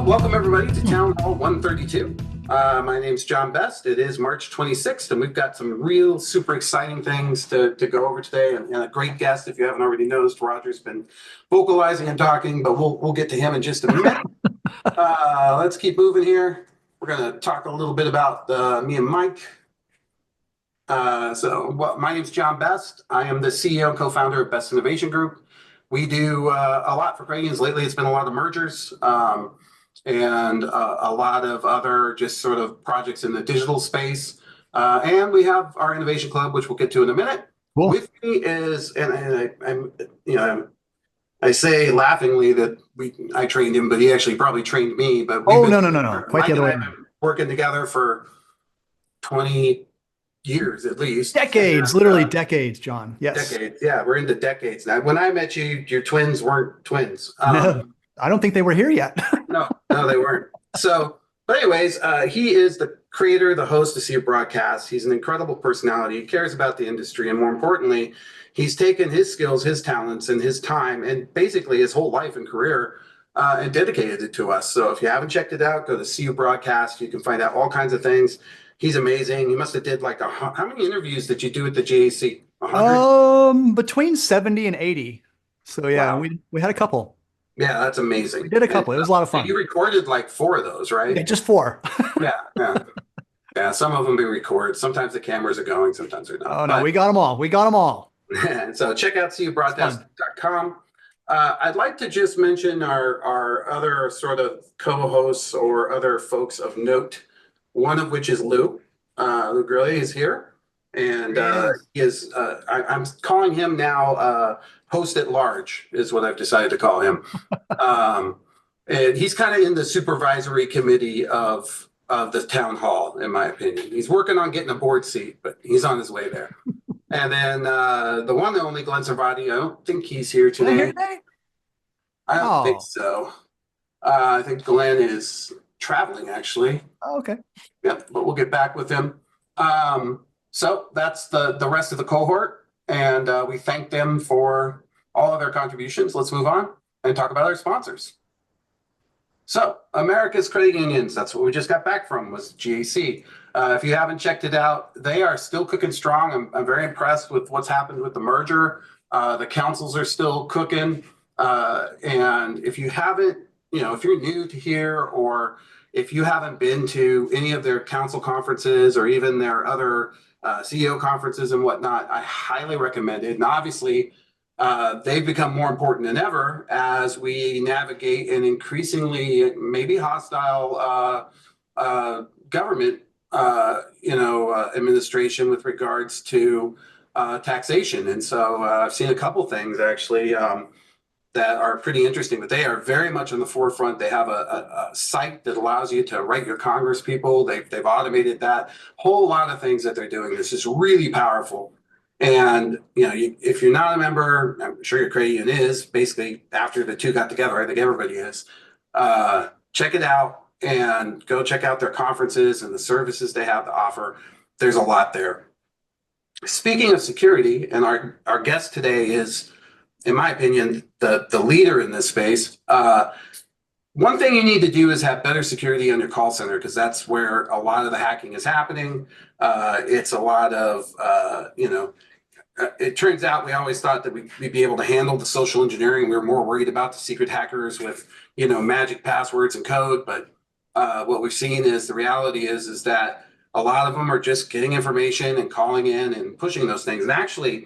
Welcome everybody to Town Hall 132. My name's John Best. It is March 26th, and we've got some real super exciting things to go over today, and a great guest. If you haven't already noticed, Roger's been vocalizing and talking, but we'll get to him in just a minute. Let's keep moving here. We're going to talk a little bit about me and Mike. My name's John Best. I am the CEO and co-founder of Best Innovation Group. We do a lot for credit unions. Lately, it's been a lot of mergers. And a lot of other just sort of projects in the digital space. And we have our innovation club, which we'll get to in a minute. Cool. With me is, I say laughingly that I trained him, but he actually probably trained me. But no. Quite the other way. Working together for 20 years at least. Decades, literally decades, John. Yes. Decades. Yeah, we're into decades now. When I met you, your twins weren't twins. No, I don't think they were here yet. No, they weren't. But anyways, he is the creator, the host of CU Broadcast. He's an incredible personality. He cares about the industry. And more importantly, he's taken his skills, his talents, and his time, and basically his whole life and career, and dedicated it to us. So if you haven't checked it out, go to CU Broadcast. You can find out all kinds of things. He's amazing. He must have did like how many interviews did you do at the JAC? 100? Between 70 and 80. So yeah, wow. we had a couple. Yeah, that's amazing. We did a couple. It was a lot of fun. You recorded like 4 of those, right? Yeah, just 4. Yeah. Some of them we record. Sometimes the cameras are going, sometimes they're not. Oh no, we got them all. So check out cubroadcast.com. I'd like to just mention our other sort of co-hosts or other folks of note. One of which is Lou. Lou Grilli is here, and he is. I'm calling him now host at large is what I've decided to call him. And he's kind of in the supervisory committee of the town hall, in my opinion. He's working on getting a board seat, but he's on his way there. And then the one and only Glenn Sarvati. I don't think he's here today. I don't think so. I think Glenn is traveling, actually. Oh, okay. Yep, but we'll get back with him. So that's the rest of the cohort, and we thank them for all of their contributions. Let's move on and talk about our sponsors. So America's Credit Unions, that's what we just got back from, was GAC. If you haven't checked it out, they are still cooking strong. I'm very impressed with what's happened with the merger. The councils are still cooking. And if you haven't, if you're new to here, or if you haven't been to any of their council conferences or even their other CEO conferences and whatnot, I highly recommend it. And obviously, they've become more important than ever as we navigate an increasingly maybe hostile government, administration with regards to taxation. And so I've seen a couple things actually that are pretty interesting, but they are very much on the forefront. They have a site that allows you to write your Congress people. They've automated that. Whole lot of things that they're doing. This is really powerful. And if you're not a member, I'm sure your credit union is. Basically, after the two got together, I think everybody is. Check it out and go check out their conferences and the services they have to offer. There's a lot there. Speaking of security, and our guest today is, in my opinion, the leader in this space. One thing you need to do is have better security on your call center, because that's where a lot of the hacking is happening. It's a lot of, it turns out we always thought that we'd be able to handle the social engineering. We were more worried about the secret hackers with, magic passwords and code. But what we've seen is the reality is that a lot of them are just getting information and calling in and pushing those things. And actually,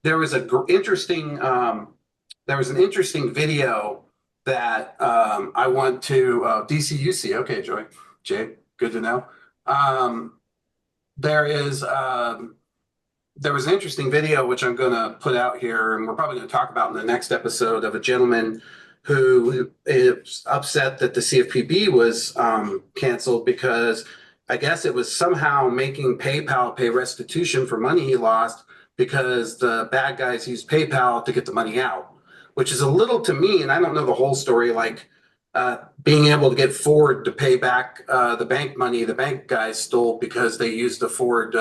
there was an interesting video that I want to DCUC. Okay, Jay, good to know. There was an interesting video which I'm going to put out here, and we're probably going to talk about in the next episode, of a gentleman who is upset that the CFPB was canceled because I guess it was somehow making PayPal pay restitution for money he lost, because the bad guys used PayPal to get the money out, which is a little, to me, and I don't know the whole story, like being able to get Ford to pay back the bank money the bank guys stole because they used the Ford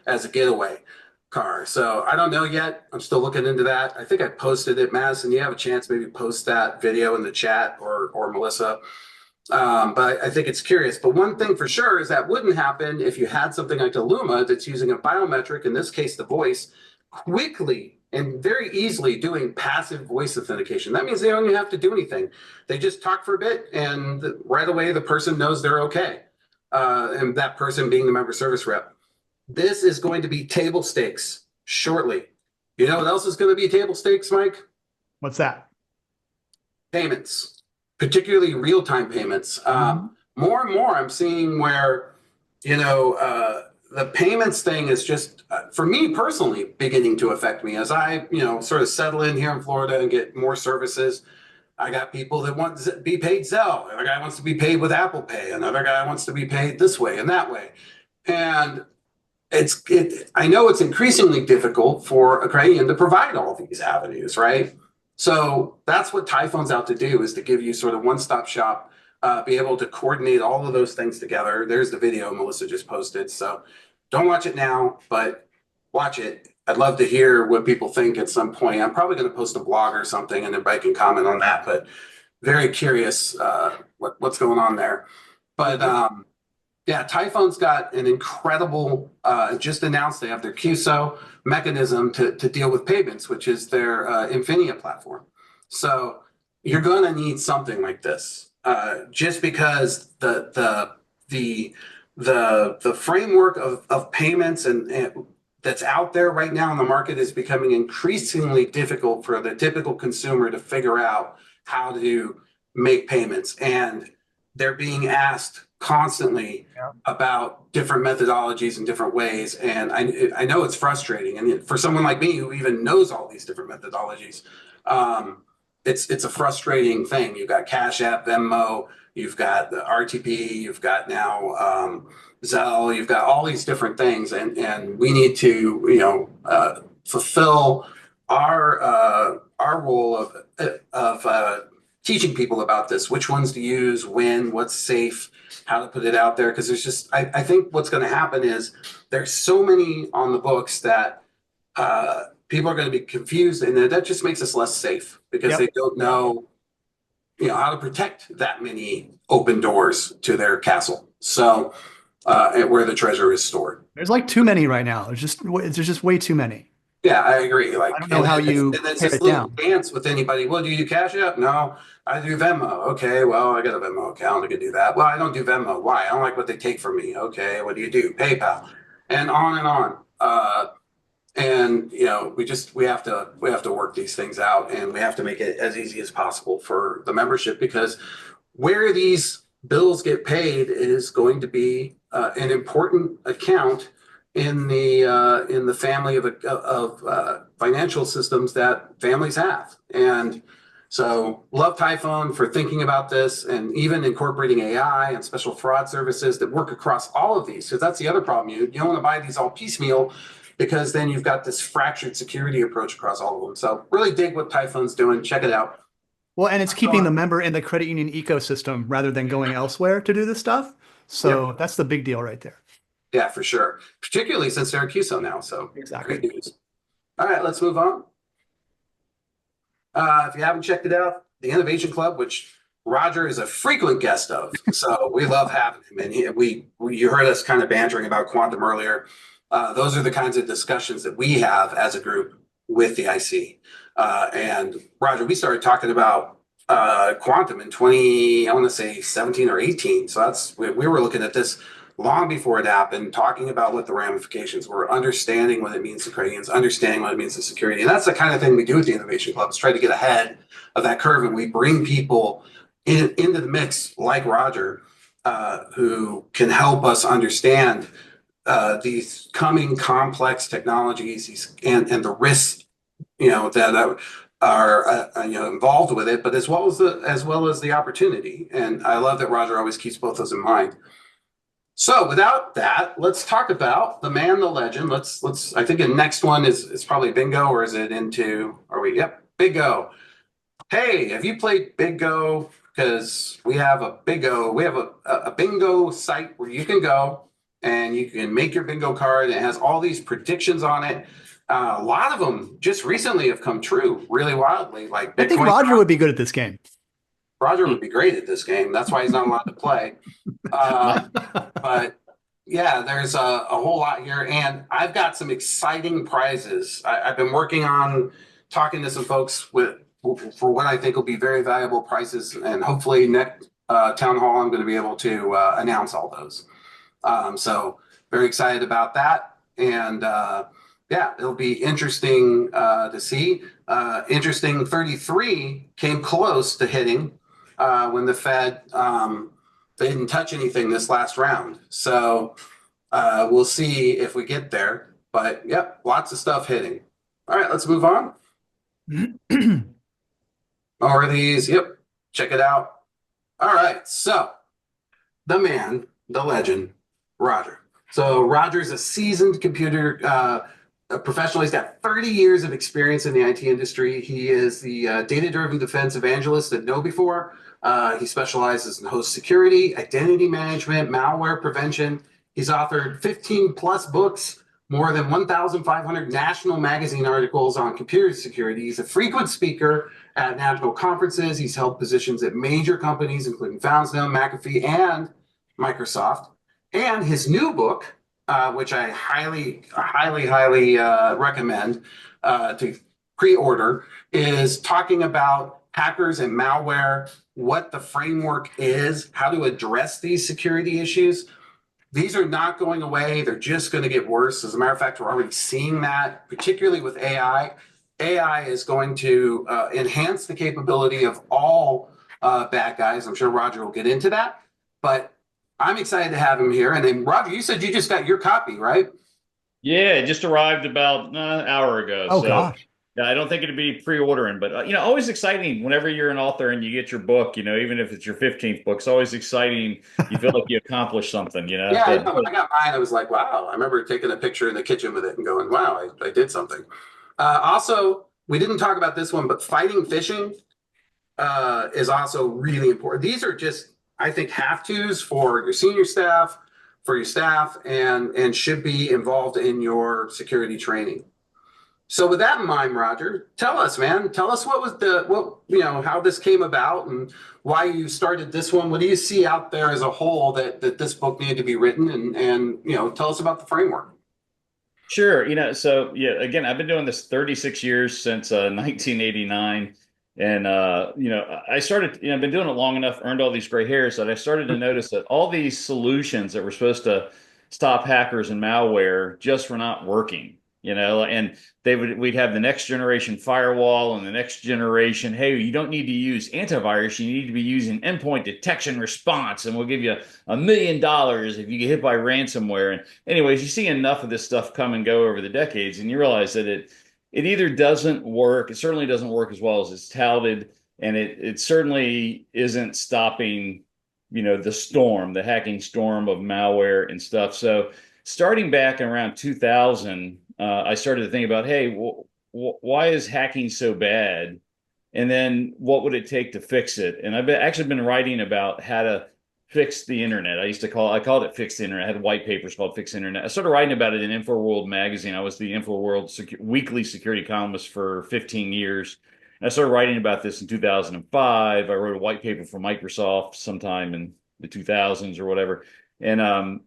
as a getaway car. So I don't know yet. I'm still looking into that. I think I posted it. Madison, you have a chance, maybe post that video in the chat, or Melissa. But I think it's curious. But one thing for sure is that wouldn't happen if you had something like the Luma that's using a biometric, in this case, the voice, quickly and very easily doing passive voice authentication. That means they don't even have to do anything. They just talk for a bit, and right away the person knows they're okay. And that person being the member service rep. This is going to be table stakes shortly. You know what else is going to be table stakes, Mike? What's that? Payments, particularly real-time payments. More and more I'm seeing where, the payments thing is just, for me personally, beginning to affect me as I, sort of settle in here in Florida and get more services. I got people that want to be paid Zelle. Another guy wants to be paid with Apple Pay. Another guy wants to be paid this way and that way. And I know it's increasingly difficult for a Ukrainian to provide all these avenues, right? So that's what Typhoon's out to do, is to give you sort of one-stop shop, be able to coordinate all of those things together. There's the video Melissa just posted. So don't watch it now, but watch it. I'd love to hear what people think at some point. I'm probably going to post a blog or something and everybody can comment on that, but very curious what's going on there. But yeah, Typhoon's got an incredible, just announced they have their QSO mechanism to deal with payments, which is their Infinia platform. So you're going to need something like this, just because the framework of payments and that's out there right now in the market is becoming increasingly difficult for the typical consumer to figure out how to make payments. And they're being asked constantly about different methodologies and different ways. And I know it's frustrating. And for someone like me who even knows all these different methodologies, it's a frustrating thing. You've got Cash App, Venmo, you've got the RTP, you've got now Zelle, you've got all these different things. And we need to, fulfill our role of teaching people about this, which ones to use, when, what's safe, how to put it out there. Because there's just, I think what's going to happen is there's so many on the books that people are going to be confused, and that just makes us less safe because they don't know, how to protect that many open doors to their castle. So, where the treasure is stored. There's like too many right now. There's just way too many. Yeah, I agree. Like, I don't know how you and tear this it little down. dance with anybody. Well, do you do Cash App? No, I do Venmo. Okay, well, I got a Venmo account. I can do that. Well, I don't do Venmo. Why? I don't like what they take from me. Okay, what do you do? PayPal, and on and on. And we have to work these things out, and we have to make it as easy as possible for the membership, because where these bills get paid is going to be an important account in the family of financial systems that families have. And so love Typhoon for thinking about this and even incorporating AI and special fraud services that work across all of these. Because that's the other problem. You don't want to buy these all piecemeal, because then you've got this fractured security approach across all of them. So really dig what Typhoon's doing. Check it out. Well, and it's keeping the member in the credit union ecosystem rather than going elsewhere to do this stuff. So that's the big deal right there. Yeah, for sure. Particularly since they're a QSO now. So exactly. Great news. All right, let's move on. If you haven't checked it out, the Innovation Club, which Roger is a frequent guest of, so we love having him. And you heard us kind of bantering about quantum earlier. Those are the kinds of discussions that we have as a group with the IC. And Roger, we started talking about quantum in 17 or 18. So we were looking at this long before it happened, talking about what the ramifications were, understanding what it means to Ukrainians, understanding what it means to security. And that's the kind of thing we do at the Innovation Club, is try to get ahead of that curve. And we bring people into the mix like Roger, who can help us understand these coming complex technologies and the risks, that are involved with it, but as well as the opportunity. And I love that Roger always keeps both those in mind. So without that, let's talk about the man, the legend. I think the next one is probably bingo, or is it Big Go. Hey, have you played Big Go? Because we have a bingo site where you can go and you can make your bingo card. It has all these predictions on it. A lot of them just recently have come true really wildly. Like Bitcoin. I think Roger would be good at this game. Roger would be great at this game. That's why he's not allowed to play. But yeah, there's a whole lot here, and I've got some exciting prizes. I've been working on talking to some folks for what I think will be very valuable prizes, and hopefully next town hall I'm going to be able to announce all those. So very excited about that, and yeah, it'll be interesting to see. Interesting 33 came close to hitting when the Fed. They didn't touch anything this last round. So we'll see if we get there. But yep, lots of stuff hitting. All right, let's move on. More of these. Yep, check it out. All right, so the man, the legend, Roger. So Roger's a seasoned computer professional. He's got 30 years of experience in the IT industry. He is the data-driven defense evangelist at KnowBe4. He specializes in host security, identity management, malware prevention. He's authored 15 plus books, more than 1,500 national magazine articles on computer security. He's a frequent speaker at national conferences. He's held positions at major companies, including Foundsdale, McAfee, and Microsoft. And his new book, which I highly recommend to pre-order, is talking about hackers and malware, what the framework is, how to address these security issues. These are not going away. They're just going to get worse. As a matter of fact, we're already seeing that, particularly with AI. AI is going to enhance the capability of all bad guys. I'm sure Roger will get into that, but I'm excited to have him here. And then, Roger, you said you just got your copy, right? Yeah, it just arrived about an hour ago. Oh, so gosh. yeah, I don't think it'd be pre-ordering, but always exciting whenever you're an author and you get your book. Even if it's your 15th book, it's always exciting. You feel like you accomplished something. Yeah, I know. When I got mine, I was like, wow. I remember taking a picture in the kitchen with it and going, wow, I did something. Also, we didn't talk about this one, but fighting phishing is also really important. These are just, I think, have-tos for your senior staff, for your staff, and should be involved in your security training. So with that in mind, Roger, tell us, man, tell us how this came about and why you started this one. What do you see out there as a whole that this book needed to be written, and tell us about the framework. Sure. So yeah, again, I've been doing this 36 years since 1989. And I started, I've been doing it long enough, earned all these gray hairs that I started to notice that all these solutions that were supposed to stop hackers and malware just were not working. And we'd have the next generation firewall and the next generation, hey, you don't need to use antivirus, you need to be using endpoint detection response, and we'll give you $1 million if you get hit by ransomware. And anyways, you see enough of this stuff come and go over the decades, and you realize that it either doesn't work, it certainly doesn't work as well as it's touted, and it certainly isn't stopping, the hacking storm of malware and stuff. So starting back around 2000, I started to think about, hey, why is hacking so bad? And then what would it take to fix it? And I've actually been writing about how to fix the internet. I called it Fix the Internet. I had white papers called Fix the Internet. I started writing about it in InfoWorld magazine. I was the InfoWorld weekly security columnist for 15 years. And I started writing about this in 2005. I wrote a white paper for Microsoft sometime in the 2000s or whatever. And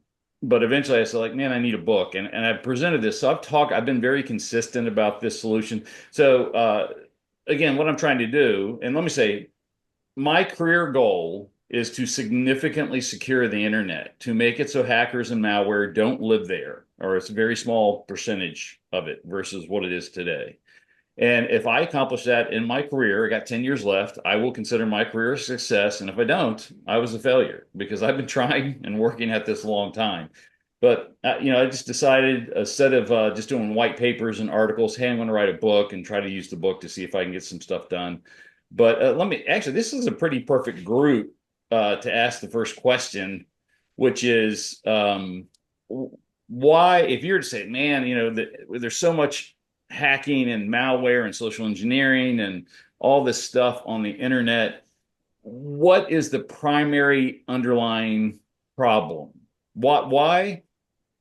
but eventually I said, like, man, I need a book. And I presented this. So I've been very consistent about this solution. So again, what I'm trying to do, and let me say, my career goal is to significantly secure the internet, to make it so hackers and malware don't live there, or it's a very small percentage of it versus what it is today. And if I accomplish that in my career, I got 10 years left, I will consider my career a success. And if I don't, I was a failure, because I've been trying and working at this a long time. But, I just decided, instead of just doing white papers and articles, hey, I'm going to write a book and try to use the book to see if I can get some stuff done. But this is a pretty perfect group to ask the first question, which is why, if you're to say, man, there's so much hacking and malware and social engineering and all this stuff on the internet, what is the primary underlying problem? Why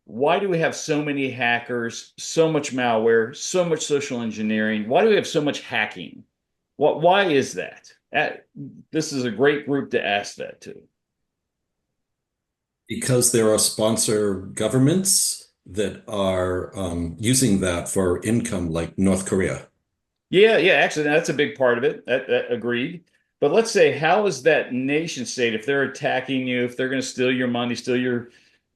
do we have so many hackers, so much malware, so much social engineering? Why do we have so much hacking? Why is that? This is a great group to ask that to. Because there are sponsor governments that are using that for income, like North Korea. Yeah, yeah, actually, that's a big part of it. That agreed. But let's say, how is that nation state, if they're attacking you, if they're going to steal your money, steal your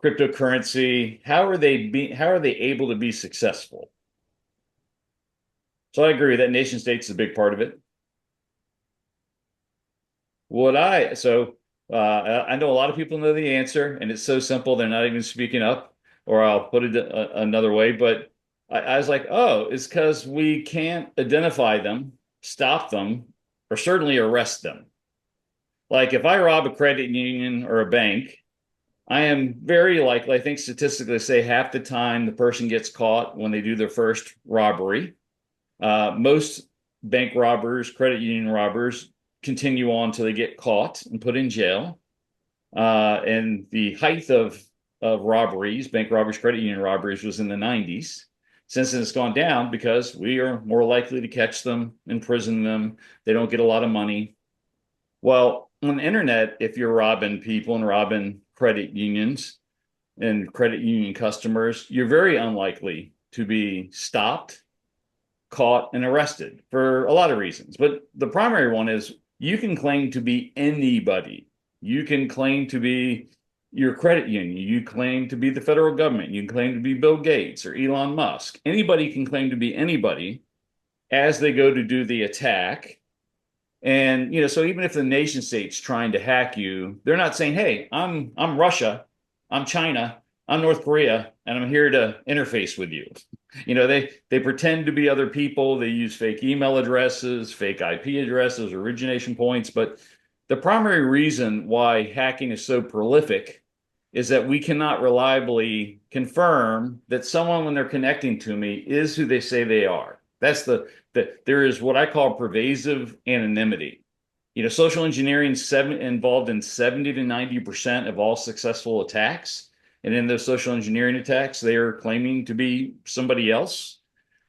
cryptocurrency, how are they able to be successful? So I agree that nation state's a big part of it. I know a lot of people know the answer, and it's so simple they're not even speaking up, or I'll put it another way. But I was like, oh, it's because we can't identify them, stop them, or certainly arrest them. Like if I rob a credit union or a bank, I am very likely, I think statistically say half the time the person gets caught when they do their first robbery. Most bank robbers, credit union robbers continue on till they get caught and put in jail. And the height of robberies, bank robberies, credit union robberies was in the 90s. Since then, it's gone down because we are more likely to catch them, imprison them. They don't get a lot of money. Well, on the internet, if you're robbing people and robbing credit unions and credit union customers, you're very unlikely to be stopped, caught, and arrested for a lot of reasons. But the primary one is you can claim to be anybody. You can claim to be your credit union. You claim to be the federal government. You can claim to be Bill Gates or Elon Musk. Anybody can claim to be anybody as they go to do the attack. And, so even if the nation state's trying to hack you, they're not saying, hey, I'm Russia, I'm China, I'm North Korea, and I'm here to interface with you. They pretend to be other people. They use fake email addresses, fake IP addresses, origination points. But the primary reason why hacking is so prolific is that we cannot reliably confirm that someone, when they're connecting to me, is who they say they are. That's there is what I call pervasive anonymity. Social engineering involved in 70 to 90% of all successful attacks. And in those social engineering attacks, they are claiming to be somebody else.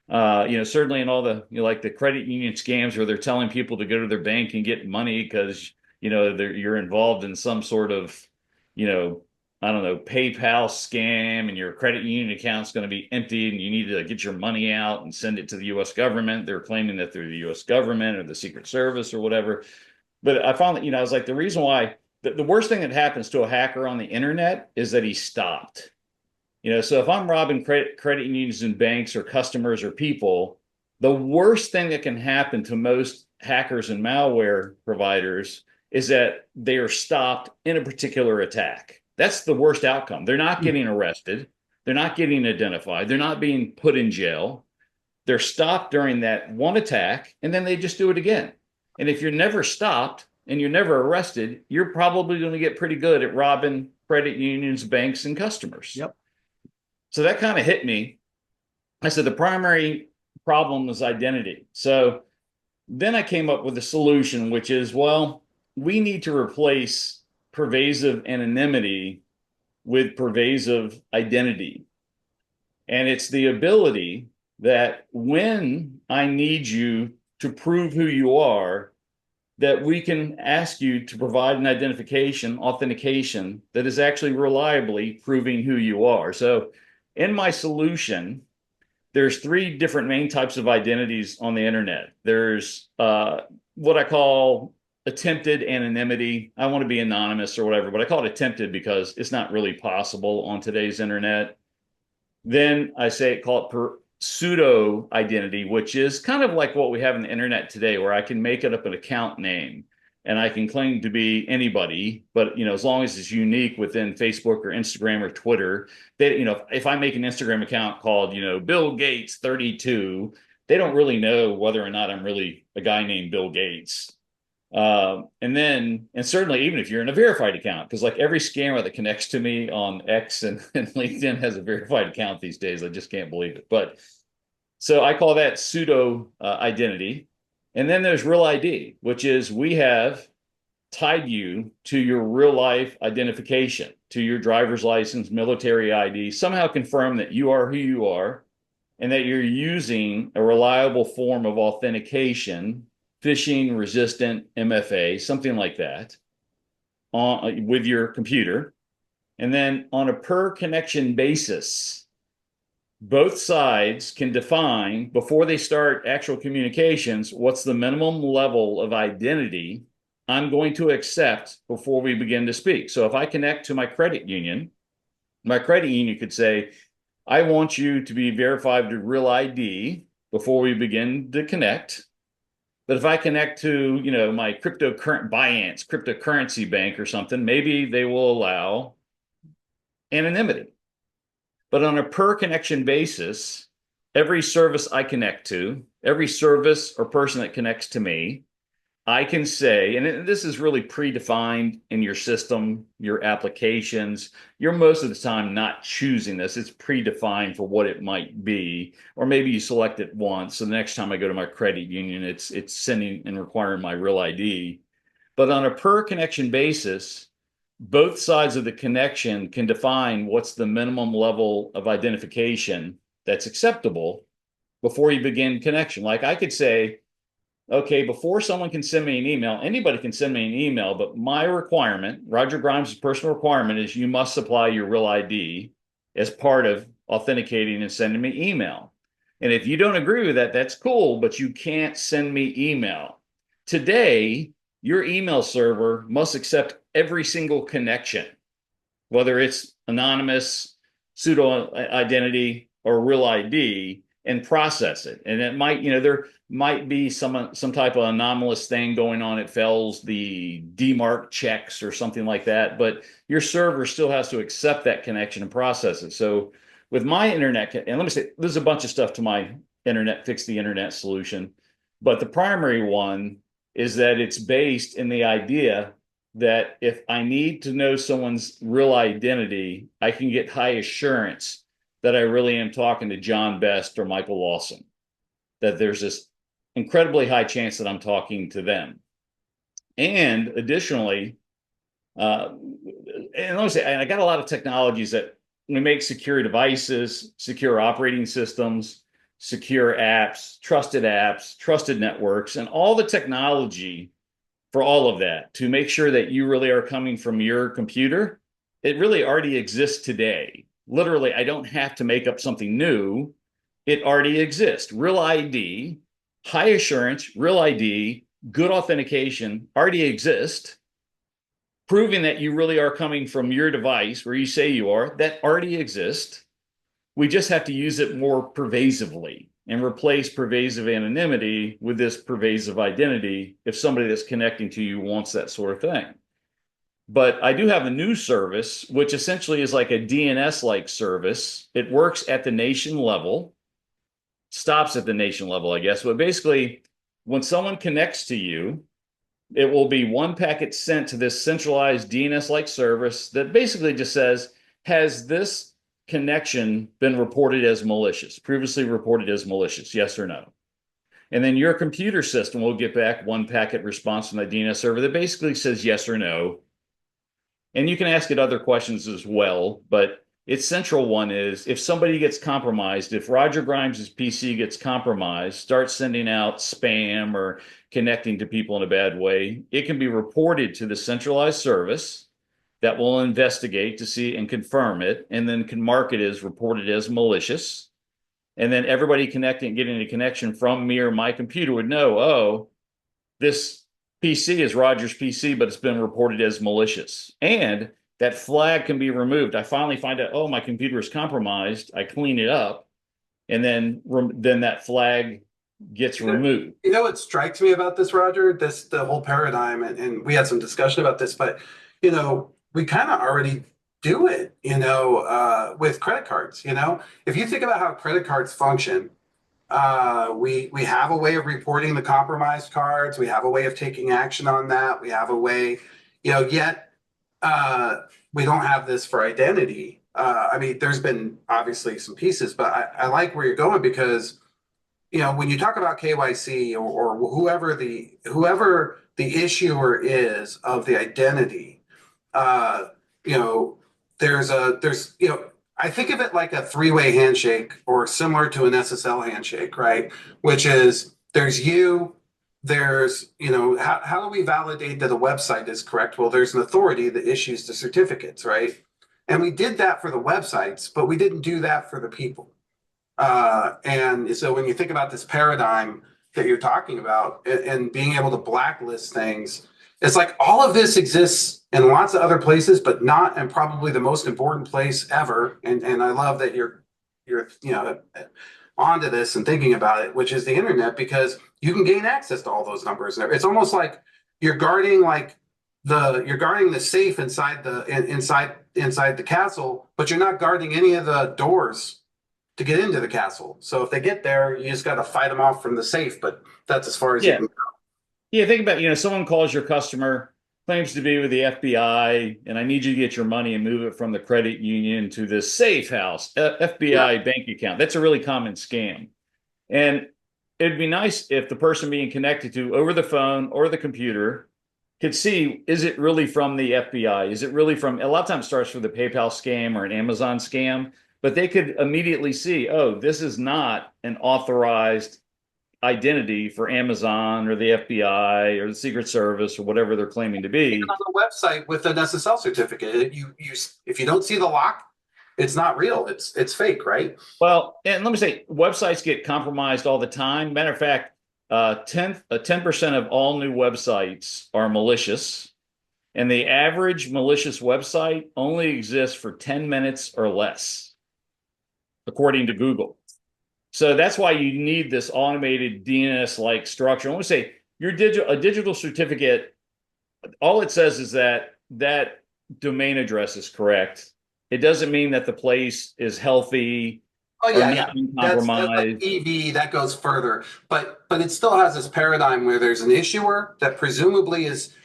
Certainly in all the, like the credit union scams where they're telling people to go to their bank and get money because, you're involved in some sort of, I don't know, PayPal scam and your credit union account's going to be empty and you need to get your money out and send it to the US government. They're claiming that they're the US government or the Secret Service or whatever. But I found that, I was like, the reason why the worst thing that happens to a hacker on the internet is that he's stopped. So if I'm robbing credit unions and banks or customers or people, the worst thing that can happen to most hackers and malware providers is that they are stopped in a particular attack. That's the worst outcome. They're not getting arrested. They're not getting identified. They're not being put in jail. They're stopped during that one attack, and then they just do it again. And if you're never stopped and you're never arrested, you're probably going to get pretty good at robbing credit unions, banks, and customers. Yep. So that kind of hit me. I said the primary problem was identity. So then I came up with a solution, which is, well, we need to replace pervasive anonymity with pervasive identity. And it's the ability that when I need you to prove who you are, that we can ask you to provide an authentication that is actually reliably proving who you are. So in my solution, there's 3 different main types of identities on the internet. There's what I call attempted anonymity. I want to be anonymous or whatever, but I call it attempted because it's not really possible on today's internet. Then I call it pseudo identity, which is kind of like what we have in the internet today, where I can make it up an account name and I can claim to be anybody, but as long as it's unique within Facebook or Instagram or Twitter, if I make an Instagram account called, Bill Gates 32, they don't really know whether or not I'm really a guy named Bill Gates. And certainly even if you're in a verified account, because like every scammer that connects to me on X and LinkedIn has a verified account these days. I just can't believe it. But so I call that pseudo identity. And then there's real ID, which is we have tied you to your real life identification, to your driver's license, military ID, somehow confirm that you are who you are and that you're using a reliable form of authentication phishing resistant MFA, something like that, with your computer. And then on a per connection basis, both sides can define before they start actual communications, what's the minimum level of identity I'm going to accept before we begin to speak. So if I connect to my credit union could say, I want you to be verified with real ID before we begin to connect. But if I connect to, my Binance cryptocurrency bank or something, maybe they will allow anonymity. But on a per connection basis, every service I connect to, every service or person that connects to me, I can say, and this is really predefined in your system, your applications. You're most of the time not choosing this. It's predefined for what it might be. Or maybe you select it once. So the next time I go to my credit union, it's sending and requiring my real ID. But on a per connection basis, both sides of the connection can define what's the minimum level of identification that's acceptable before you begin connection. Like I could say, okay, before someone can send me an email, anybody can send me an email, but my requirement, Roger Grimes' personal requirement, is you must supply your real ID as part of authenticating and sending me email. And if you don't agree with that, that's cool, but you can't send me email. Today, your email server must accept every single connection, whether it's anonymous, pseudo identity, or real ID, and process it. And it might, there might be some type of anomalous thing going on. It fails the DMARC checks or something like that, but your server still has to accept that connection and process it. So with my internet, and let me say, there's a bunch of stuff to my internet, fix the internet solution, but the primary one is that it's based in the idea that if I need to know someone's real identity, I can get high assurance that I really am talking to John Best or Michael Lawson, that there's this incredibly high chance that I'm talking to them. And additionally, and let me say, I got a lot of technologies that we make secure devices, secure operating systems, secure apps, trusted networks, and all the technology for all of that to make sure that you really are coming from your computer. It really already exists today. Literally, I don't have to make up something new. It already exists. Real ID, high assurance, real ID, good authentication already exist, proving that you really are coming from your device where you say you are, that already exists. We just have to use it more pervasively and replace pervasive anonymity with this pervasive identity if somebody that's connecting to you wants that sort of thing. But I do have a new service, which essentially is like a DNS-like service. It works at the nation level, stops at the nation level, I guess. But basically, when someone connects to you, it will be one packet sent to this centralized DNS-like service that basically just says, has this connection been reported as malicious, previously reported as malicious, yes or no? And then your computer system will get back one packet response from the DNS server that basically says yes or no. And you can ask it other questions as well, but its central one is if somebody gets compromised, if Roger Grimes' PC gets compromised, starts sending out spam or connecting to people in a bad way, it can be reported to the centralized service that will investigate to see and confirm it, and then can mark it as reported as malicious. And then everybody getting a connection from me or my computer would know, oh, this PC is Roger's PC, but it's been reported as malicious. And that flag can be removed. I finally find out, oh, my computer is compromised. I clean it up, and then that flag gets removed. You know what strikes me about this, Roger? The whole paradigm, and we had some discussion about this, but we kind of already do it, with credit cards. If you think about how credit cards function, we have a way of reporting the compromised cards. We have a way of taking action on that. We have a way, yet we don't have this for identity. I mean, there's been obviously some pieces, but I like where you're going because, when you talk about KYC or whoever the issuer is of the identity, I think of it like a three-way handshake or similar to an SSL handshake, right? Which is there's you, there's, how do we validate that a website is correct? Well, there's an authority that issues the certificates, right? And we did that for the websites, but we didn't do that for the people. And so when you think about this paradigm that you're talking about and being able to blacklist things, it's like all of this exists in lots of other places, but not in probably the most important place ever. And I love that you're onto this and thinking about it, which is the internet, because you can gain access to all those numbers. It's almost like you're guarding the safe inside the castle, but you're not guarding any of the doors to get into the castle. So if they get there, you just got to fight them off from the safe. But that's as far as you Yeah. can go. Yeah, think about, someone calls your customer, claims to be with the FBI, and I need you to get your money and move it from the credit union to this safe house, FBI bank account. That's a really common scam. And it'd be nice if the person being connected to over the phone or the computer could see, is it really from the FBI? Is it really from, a lot of times it starts with a PayPal scam or an Amazon scam, but they could immediately see, oh, this is not an authorized identity for Amazon or the FBI or the Secret Service or whatever they're claiming to be. Even on the website with an SSL certificate, if you don't see the lock, it's not real. It's fake, right? Well, and let me say, websites get compromised all the time. Matter of fact, 10% of all new websites are malicious, and the average malicious website only exists for 10 minutes or less, according to Google. So that's why you need this automated DNS-like structure. I want to say a digital certificate, all it says is that that domain address is correct. It doesn't mean that the place is healthy. Oh yeah, yeah. That's Compromised. like EV, that goes further, but it still has this paradigm where there's an issuer that presumably is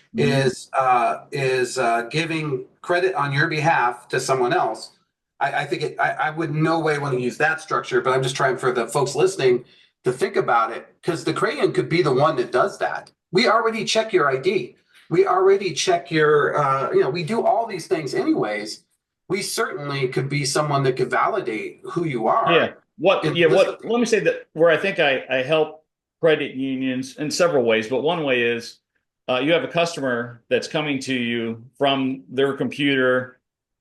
giving credit on your behalf to someone else. I would no way want to use that structure, but I'm just trying for the folks listening to think about it, because the Crayon could be the one that does that. We already check your ID. We already check your, we do all these things anyways. We certainly could be someone that could validate who you are. Yeah. Let me say that where I think I help credit unions in several ways, but one way is you have a customer that's coming to you from their computer,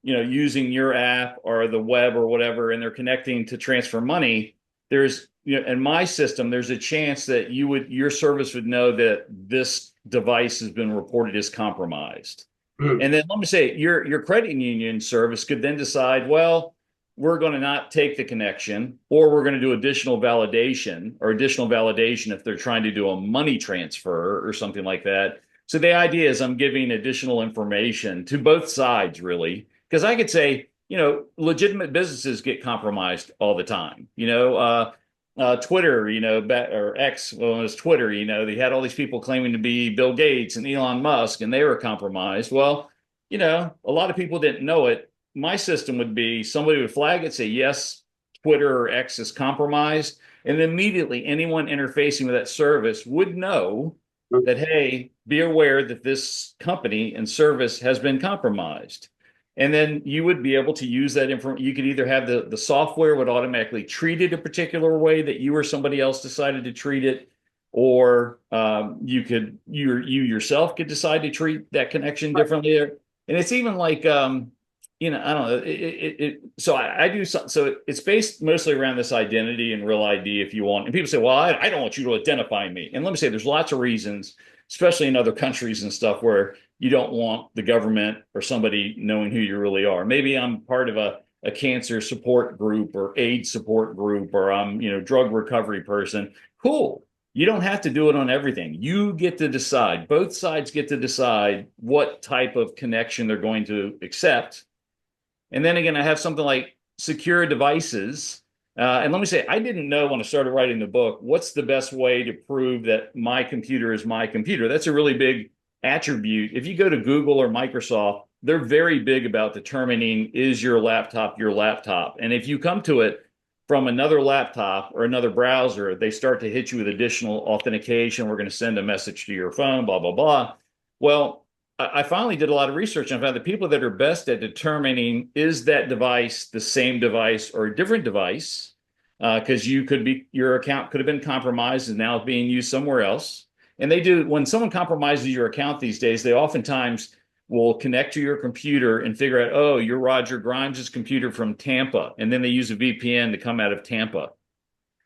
using your app or the web or whatever, and they're connecting to transfer money. There's, in my system, there's a chance that your service would know that this device has been reported as compromised. And then let me say, your credit union service could then decide, well, we're going to not take the connection, or we're going to do additional validation if they're trying to do a money transfer or something like that. So the idea is I'm giving additional information to both sides, really, because I could say, legitimate businesses get compromised all the time. Twitter, or X, well, it was Twitter, they had all these people claiming to be Bill Gates and Elon Musk, and they were compromised. Well, a lot of people didn't know it. My system would be somebody would flag it, say, yes, Twitter or X is compromised. And immediately anyone interfacing with that service would know that, hey, be aware that this company and service has been compromised. And then you would be able to use that information. You could either have the software would automatically treat it a particular way that you or somebody else decided to treat it, or you yourself could decide to treat that connection differently. And it's even like, I don't know. So I do something. So it's based mostly around this identity and real ID, if you want. And people say, well, I don't want you to identify me. And let me say, there's lots of reasons, especially in other countries and stuff, where you don't want the government or somebody knowing who you really are. Maybe I'm part of a cancer support group or AIDS support group, or I'm, drug recovery person. Cool. You don't have to do it on everything. You get to decide. Both sides get to decide what type of connection they're going to accept. And then again, I have something like secure devices. And let me say, I didn't know when I started writing the book, what's the best way to prove that my computer is my computer? That's a really big attribute. If you go to Google or Microsoft, they're very big about determining, is your laptop your laptop? And if you come to it from another laptop or another browser, they start to hit you with additional authentication. We're going to send a message to your phone, blah, blah, blah. Well, I finally did a lot of research and found the people that are best at determining, is that device the same device or a different device? Because your account could have been compromised and now it's being used somewhere else. And they do, when someone compromises your account these days, they oftentimes will connect to your computer and figure out, oh, you're Roger Grimes' computer from Tampa. And then they use a VPN to come out of Tampa.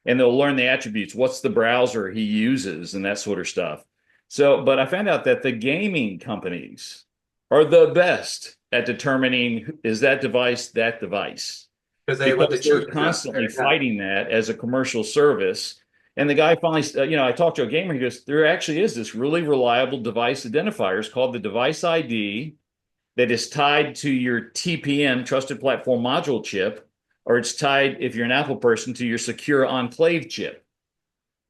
And they'll learn the attributes. What's the browser he uses and that sort of stuff. So, but I found out that the gaming companies are the best at determining, is that device that device? Because They're constantly fighting that as a commercial service. And the guy finally, I talked to a gamer, he goes, there actually is this really reliable device identifier. It's called the device ID that is tied to your TPM, Trusted Platform Module chip, or it's tied, if you're an Apple person, to your Secure Enclave chip.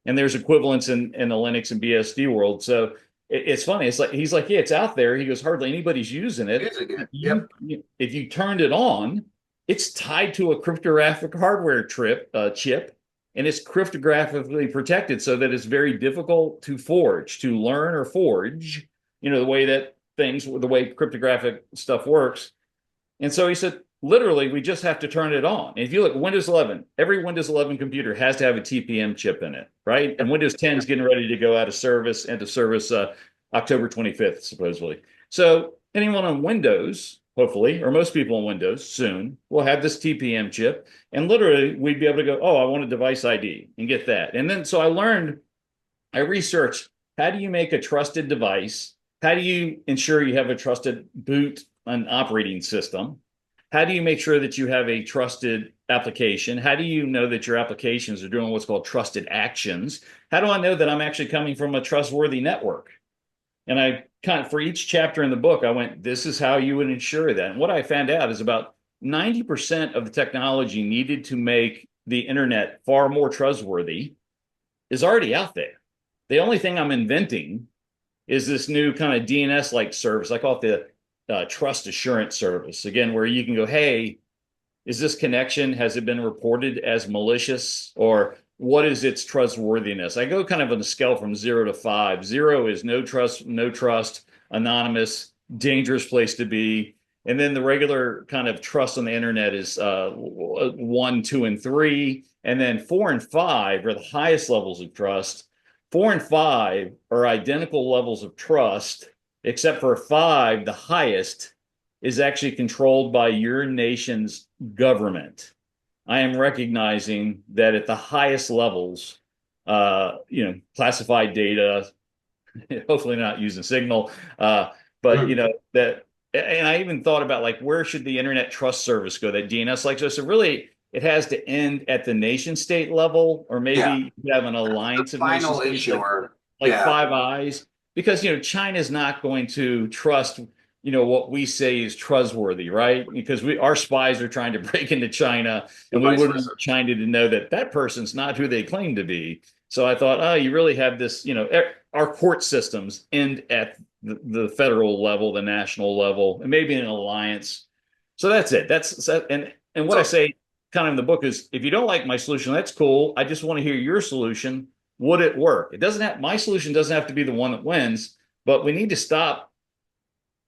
And there's equivalents in the Linux and BSD world. So it's funny. It's like, he's like, yeah, it's out there. He goes, hardly anybody's using it. Yep. If you turned it on, it's tied to a cryptographic hardware chip, and it's cryptographically protected so that it's very difficult to forge, to learn or forge, the way that the way cryptographic stuff works. And so he said, literally, we just have to turn it on. And if you look at Windows 11, every Windows 11 computer has to have a TPM chip in it, right? And Windows 10 is getting ready to go out of service, end of service October 25th, supposedly. So anyone on Windows, hopefully, or most people on Windows soon, will have this TPM chip. And literally, we'd be able to go, oh, I want a device ID and get that. And then, so I researched, how do you make a trusted device? How do you ensure you have a trusted boot and operating system? How do you make sure that you have a trusted application? How do you know that your applications are doing what's called trusted actions? How do I know that I'm actually coming from a trustworthy network? And I for each chapter in the book, I went, this is how you would ensure that. And what I found out is about 90% of the technology needed to make the internet far more trustworthy is already out there. The only thing I'm inventing is this new kind of DNS-like service. I call it the trust assurance service, again, where you can go, hey, is this connection, has it been reported as malicious, or what is its trustworthiness? I go kind of on a scale from 0 to 5. 0 is no trust, anonymous, dangerous place to be. And then the regular kind of trust on the internet is 1, 2, and 3. And then 4 and 5 are the highest levels of trust. 4 and 5 are identical levels of trust, except for 5, the highest, is actually controlled by your nation's government. I am recognizing that at the highest levels, classified data, hopefully not using Signal, but that, and I even thought about like, where should the Internet Trust Service go, that DNS like so really it has to end at the nation state level, or maybe you have an alliance of nation states, issuer, like Five Eyes, because China's not going to trust what we say is trustworthy, right? Because our spies are trying to break into China, and we wouldn't want China to know that person's not who they claim to be. So I thought, oh, you really have this, our court systems end at the federal level, the national level, and maybe an alliance. So that's it. And what I say kind of in the book is, if you don't like my solution, that's cool. I just want to hear your solution. Would it work? My solution doesn't have to be the one that wins, but we need to stop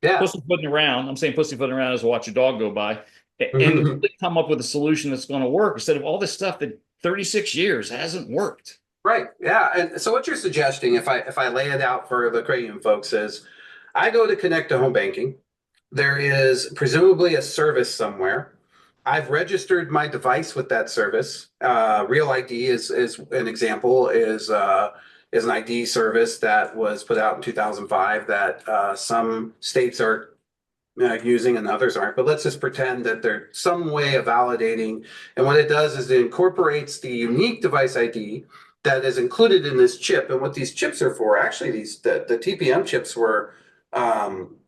pussyfooting around. I'm saying pussyfooting around as I watch a dog go by, and really come up with a solution that's going to work instead of all this stuff that 36 years hasn't worked. Right. Yeah. And so what you're suggesting, if I lay it out for the Cranium folks, is I go to connect to home banking. There is presumably a service somewhere. I've registered my device with that service. Real ID is an example, is an ID service that was put out in 2005 that some states are using and others aren't. But let's just pretend that there's some way of validating. And what it does is it incorporates the unique device ID that is included in this chip. And what these chips are for, actually, the TPM chips were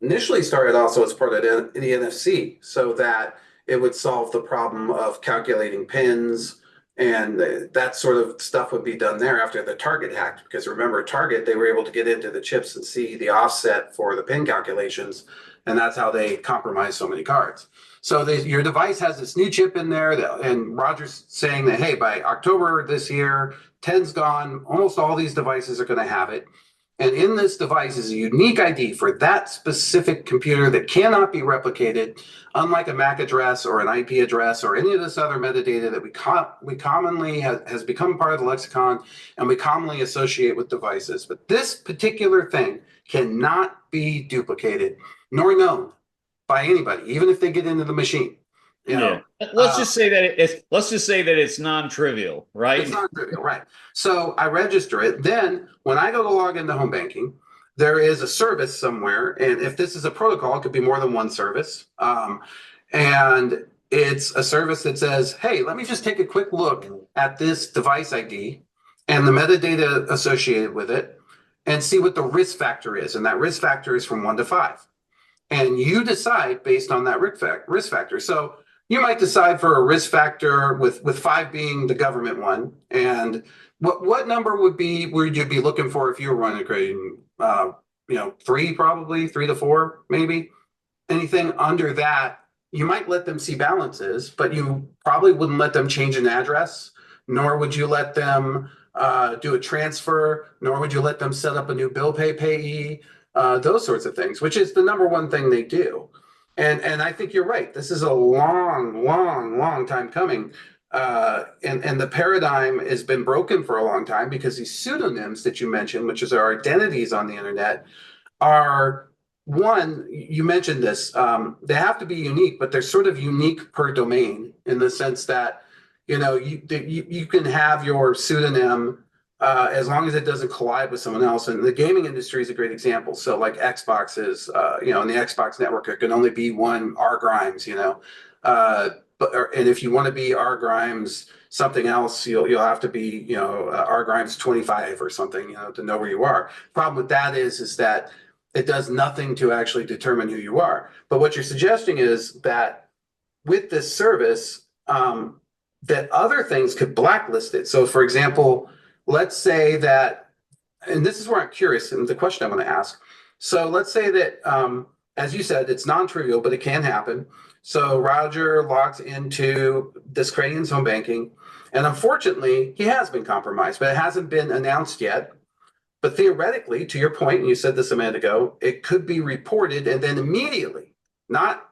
initially started also as part of the NFC, so that it would solve the problem of calculating pins, and that sort of stuff would be done there after the Target hacked. Because remember, Target, they were able to get into the chips and see the offset for the pin calculations, and that's how they compromised so many cards. So your device has this new chip in there, and Roger's saying that, hey, by October this year, 10's gone, almost all these devices are going to have it. And in this device is a unique ID for that specific computer that cannot be replicated, unlike a MAC address or an IP address or any of this other metadata that we commonly has become part of the lexicon and we commonly associate with devices. But this particular thing cannot be duplicated nor known by anybody, even if they get into the machine. You know, let's just say that it's non-trivial, right? It's not trivial, right? So I register it. Then when I go to log into home banking, there is a service somewhere, and if this is a protocol, it could be more than one service. And it's a service that says, "Hey, let me just take a quick look at this device ID and the metadata associated with it, and see what the risk factor is." And that risk factor is from 1 to 5, and you decide based on that risk factor. So you might decide for a risk factor with 5 being the government one. And what number would you be looking for if you were running a credit union? 3, probably 3 to 4, maybe. Anything under that, you might let them see balances, but you probably wouldn't let them change an address, nor would you let them do a transfer, nor would you let them set up a new bill payee, those sorts of things, which is the number one thing they do. And I think you're right. This is a long time coming. And the paradigm has been broken for a long time because these pseudonyms that you mentioned, which is our identities on the internet, are one, you mentioned this, they have to be unique, but they're sort of unique per domain in the sense that, you can have your pseudonym as long as it doesn't collide with someone else. And the gaming industry is a great example. So like Xbox is, in the Xbox network, there can only be one R Grimes, and if you want to be R Grimes something else, you'll have to be, R Grimes 25 or something, to know where you are. Problem with that is that it does nothing to actually determine who you are. But what you're suggesting is that with this service, that other things could blacklist it. So for example, let's say that, and this is where I'm curious, and the question I want to ask. So let's say that, as you said, it's non-trivial, but it can happen. So Roger logs into this credit union's home banking, and unfortunately, he has been compromised, but it hasn't been announced yet. But theoretically, to your point, and you said this a minute ago, it could be reported, and then immediately, not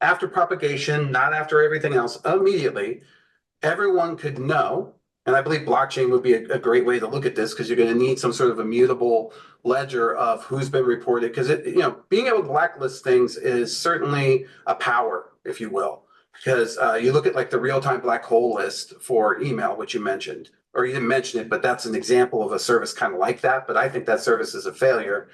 after propagation, not after everything else, immediately, everyone could know. And I believe blockchain would be a great way to look at this, because you're going to need some sort of immutable ledger of who's been reported. Because being able to blacklist things is certainly a power, if you will. Because you look at like the real-time black hole list for email, which you mentioned, or you didn't mention it, but that's an example of a service kind of like that. But I think that service is a failure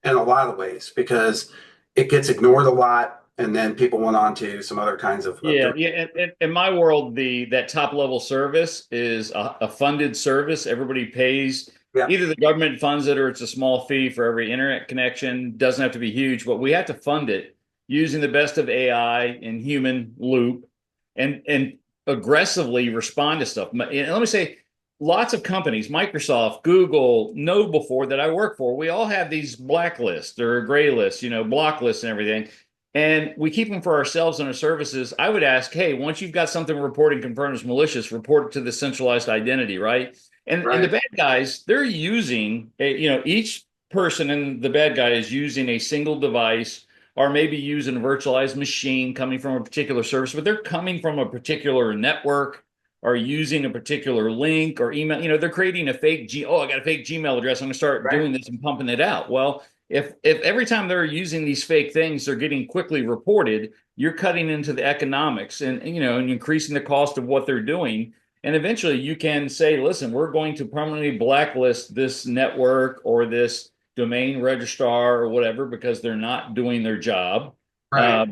in a lot of ways because it gets ignored a lot. And then people went on to some other kinds of In my world, that top level service is a funded service. Everybody pays. Yeah. Either the government funds it or it's a small fee for every internet connection. Doesn't have to be huge, but we have to fund it using the best of AI and human loop and aggressively respond to stuff. And let me say, lots of companies, Microsoft, Google, KnowBe4 that I work for, we all have these blacklists or gray lists, block lists and everything. And we keep them for ourselves and our services. I would ask, hey, once you've got something reported confirmed as malicious, report it to the centralized identity, right? And the bad guys, they're using, each person in the bad guy is using a single device or maybe using a virtualized machine coming from a particular service, but they're coming from a particular network or using a particular link or email. They're creating a fake I got a fake Gmail address. I'm going to start doing this and pumping it out. Well, if every time they're using these fake things, they're getting quickly reported, you're cutting into the economics and increasing the cost of what they're doing. And eventually you can say, listen, we're going to permanently blacklist this network or this domain registrar or whatever, because they're not doing their job. Right.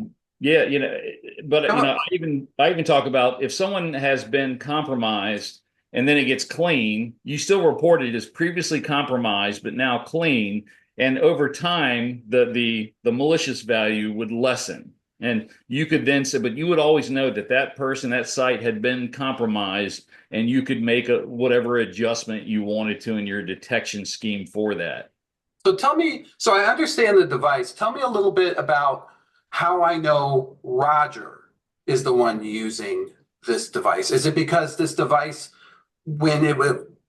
But I even talk about if someone has been compromised and then it gets clean, you still report it as previously compromised, but now clean. And over time, the malicious value would lessen. And you could then say, but you would always know that person, that site had been compromised, and you could make whatever adjustment you wanted to in your detection scheme for that. So I understand the device. Tell me a little bit about how I know Roger is the one using this device. Is it because this device, when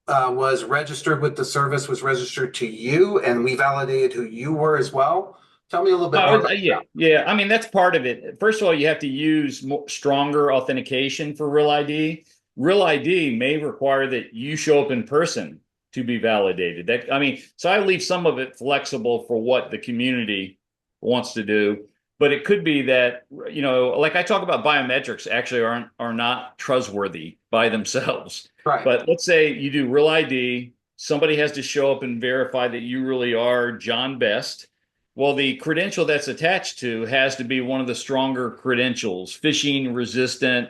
was registered with the service was registered to you, and we validated who you were as well. Tell me a little bit more about Yeah, yeah. I mean, that's part of it. First of all, you have to use stronger authentication for Real ID. Real ID may require that you show up in person to be validated. That, I mean, so I leave some of it flexible for what the community wants to do. But it could be that, you know, like I talk about, biometrics actually are not trustworthy by themselves. Right. But let's say you do Real ID, somebody has to show up and verify that you really are John Best. Well, the credential that's attached to has to be one of the stronger credentials, phishing resistant,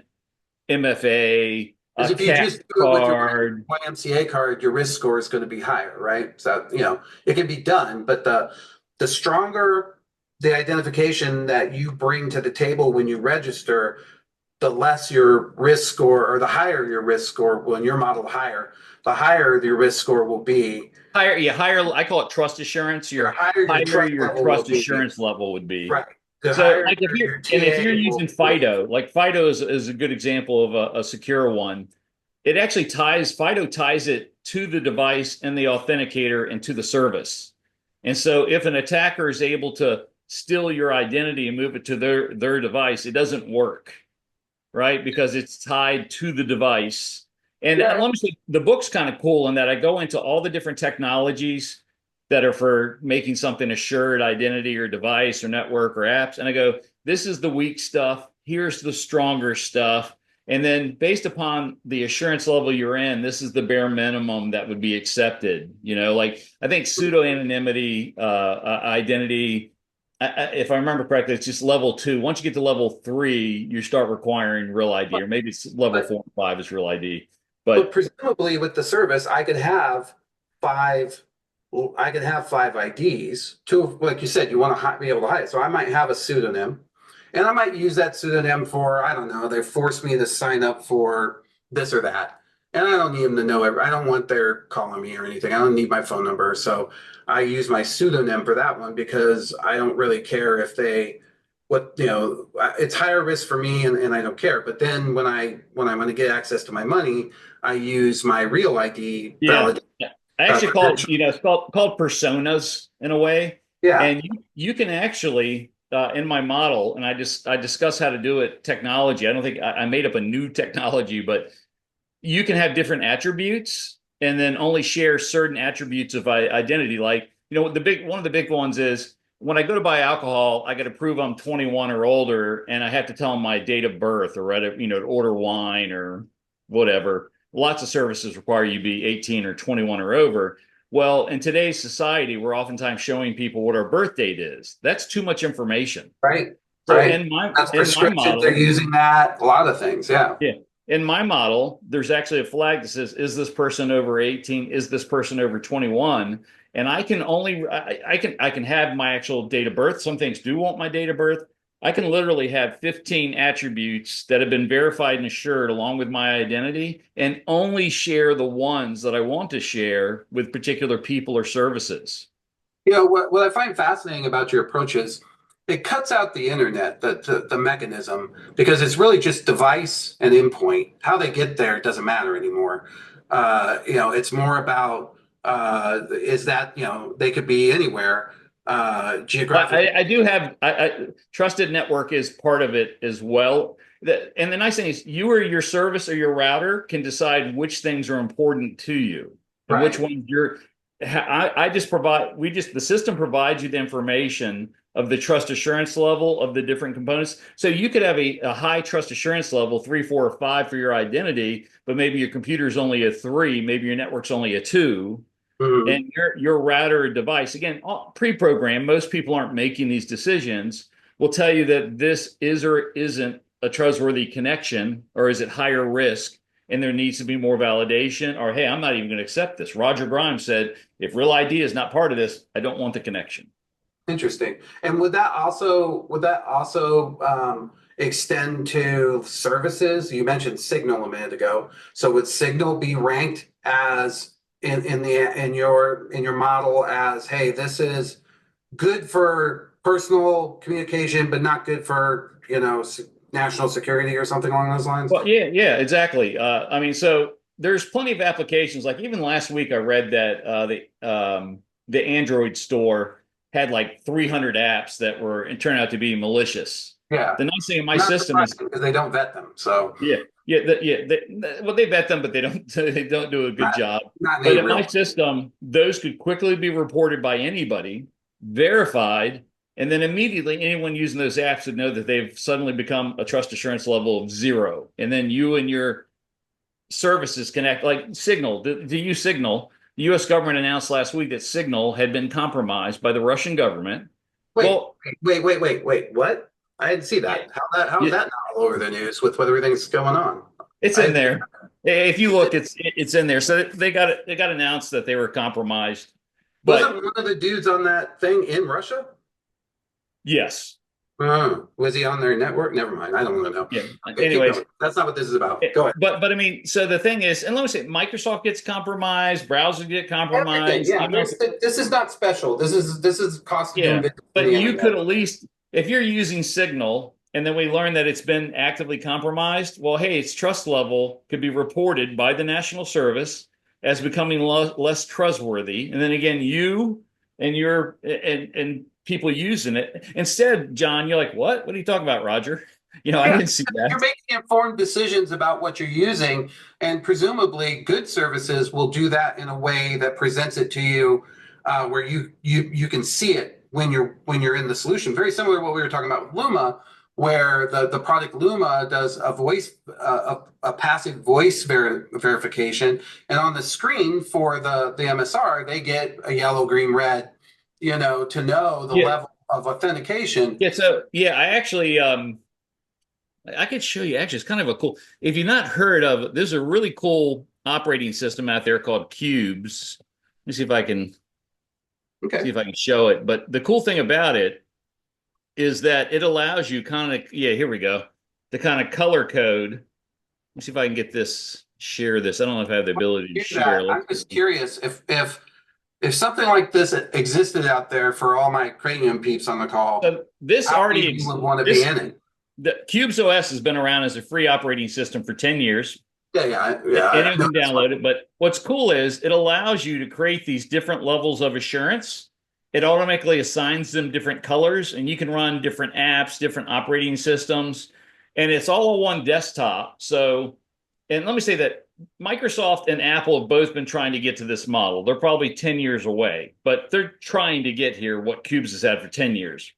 MFA, Because a if you CAT just do it with your card. YMCA card, your risk score is going to be higher, right? So, you know, it can be done, but the stronger the identification that you bring to the table when you register, the less your risk score, or the higher your risk score, when your model higher, the higher your risk score will be. Higher, yeah, higher. I call it trust assurance. The higher your trust Your level trust will be. assurance level would be. Right. The So, higher like, if your if you're TA using will be. FIDO, like FIDO is a good example of a secure one. It actually FIDO ties it to the device and the authenticator and to the service. And so if an attacker is able to steal your identity and move it to their device, it doesn't work, right? Because it's tied to the device. And Yeah. let me say, the book's kind of cool in that I go into all the different technologies that are for making something assured identity or device or network or apps. And I go, this is the weak stuff. Here's the stronger stuff. And then based upon the assurance level you're in, this is the bare minimum that would be accepted. You know, like I think pseudo anonymity, identity, if I remember correctly, it's just level 2. Once you get to level 3, you start requiring Real ID, or maybe it's level 4 and 5 is Real ID. But presumably with the service, I could have five IDs. Two, like you said, you want to be able to hide it. So I might have a pseudonym, and I might use that pseudonym for, I don't know, they forced me to sign up for this or that. And I don't need them to know I don't want their calling me or anything. I don't need my phone number. So I use my pseudonym for that one because I don't really care if it's higher risk for me, and I don't care. But then when I want to get access to my money, I use my Real ID. Yeah. I actually call it, it's called personas in a way. Yeah. And you can actually, in my model, and I discuss how to do it, technology. I don't think I made up a new technology, but you can have different attributes and then only share certain attributes of identity. Like, one of the big ones is when I go to buy alcohol, I got to prove I'm 21 or older, and I have to tell them my date of birth, or to order wine or whatever. Lots of services require you be 18 or 21 or over. Well, in today's society, we're oftentimes showing people what our birth date is. That's too much information. Right. So right. in my model, they're using that. A lot of things. Yeah. Yeah. In my model, there's actually a flag that says, is this person over 18? Is this person over 21? And I can have my actual date of birth. Some things do want my date of birth. I can literally have 15 attributes that have been verified and assured along with my identity, and only share the ones that I want to share with particular people or services. What I find fascinating about your approach is it cuts out the internet, the mechanism, because it's really just device and endpoint. How they get there doesn't matter anymore. It's more about is that they could be anywhere. Geographic. I do have trusted network is part of it as well. And the nice thing is, you or your service or your router can decide which things are important to you and right. which ones the system provides you the information of the trust assurance level of the different components. So you could have a high trust assurance level, 3, 4, or 5 for your identity, but maybe your computer is only a 3, maybe your network's only a 2. Mm-hmm. And your router or device, again, pre-programmed, most people aren't making these decisions, will tell you that this is or isn't a trustworthy connection, or is it higher risk, and there needs to be more validation, or, hey, I'm not even going to accept this. Roger Grimes said, if Real ID is not part of this, I don't want the connection. Interesting. And would that also extend to services? You mentioned Signal a minute ago. So would Signal be ranked as in your model as, hey, this is good for personal communication, but not good for national security or something along those lines? Well, yeah, exactly. So there's plenty of applications. Like even last week, I read that the Android store had like 300 apps that were and turned out to be malicious. Yeah. The nice thing in my Not system is, surprising because they don't vet them. So well, they vet them, but they don't do a good job. not But any in my real. system, those could quickly be reported by anybody, verified, and then immediately anyone using those apps would know that they've suddenly become a trust assurance level of 0. And then you and your services connect, like Signal. To use Signal, the U.S. government announced last week that Signal had been compromised by the Russian government. Wait, Well, wait. What? I didn't see that. How is that not all over the news with what everything's going on? it's in there. If you look, it's in there. So they got announced that they were compromised. But Wasn't one of the dudes on that thing in Russia? yes. Was he on their network? Never mind. I don't want to know. Yeah. Okay, Anyways, that's not what this is about. Go ahead. But I mean, so the thing is, and let me say, Microsoft gets compromised, browsers get compromised. Everything, yeah. This is not special. This is cost of doing business. But you could at least, if you're using Signal, and then we learn that it's been actively compromised, well, hey, its trust level could be reported by the National Service as becoming less trustworthy. And then again, you and your and people using it. Instead, John, you're like, what? What are you talking about, Roger? I didn't see that. You're making informed decisions about what you're using, and presumably good services will do that in a way that presents it to you where you can see it when you're in the solution. Very similar to what we were talking about with Luma, where the product Luma does a voice a passive voice verification, and on the screen for the MSR they get a yellow, green, red, to know the level of authentication. Yeah. So I actually I could show you. Actually, it's kind of a cool. If you've not heard of, there's a really cool operating system out there called Cubes. Let me see if I can show it. But the cool thing about it is that it allows you here we go, the kind of color code. Let me see if I can get this, share this. I don't know if I have the ability to share. I'm just curious if something like this existed out there for all my Cranium peeps on the call. So this already exists. Would want to be in it. The Cubes OS has been around as a free operating system for 10 years. Yeah. Anyone can download it. But what's cool is it allows you to create these different levels of assurance. It automatically assigns them different colors, and you can run different apps, different operating systems, and it's all on one desktop. So, and let me say that Microsoft and Apple have both been trying to get to this model. They're probably 10 years away, but they're trying to get here what Cubes has had for 10 years.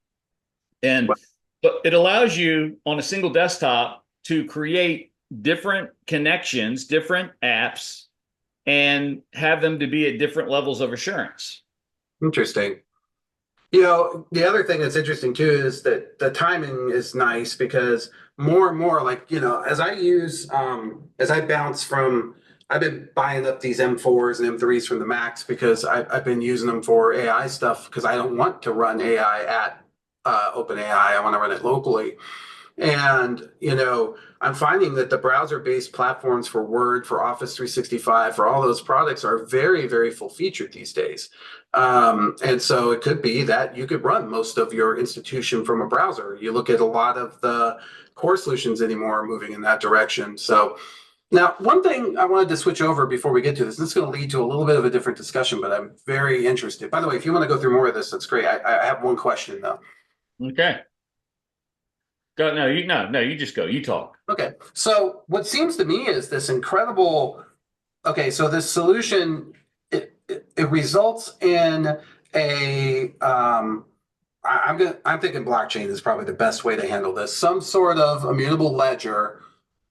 But it allows you on a single desktop to create different connections, different apps, and have them to be at different levels of assurance. Interesting. The other thing that's interesting too is that the timing is nice because more and more, like, as I bounce from, I've been buying up these M4s and M3s from the Macs because I've been using them for AI stuff because I don't want to run AI at OpenAI. I want to run it locally. And, I'm finding that the browser-based platforms for Word, for Office 365, for all those products are very, very full-featured these days. And so it could be that you could run most of your institution from a browser. You look at a lot of the core solutions anymore are moving in that direction. So now, one thing I wanted to switch over before we get to this, and this is going to lead to a little bit of a different discussion, but I'm very interested. By the way, if you want to go through more of this, that's great. I have one question, though. Okay. Go. No, you just go. You talk. Okay. So what seems to me is this incredible. Okay, so this solution it results in a. I'm thinking blockchain is probably the best way to handle this. Some sort of immutable ledger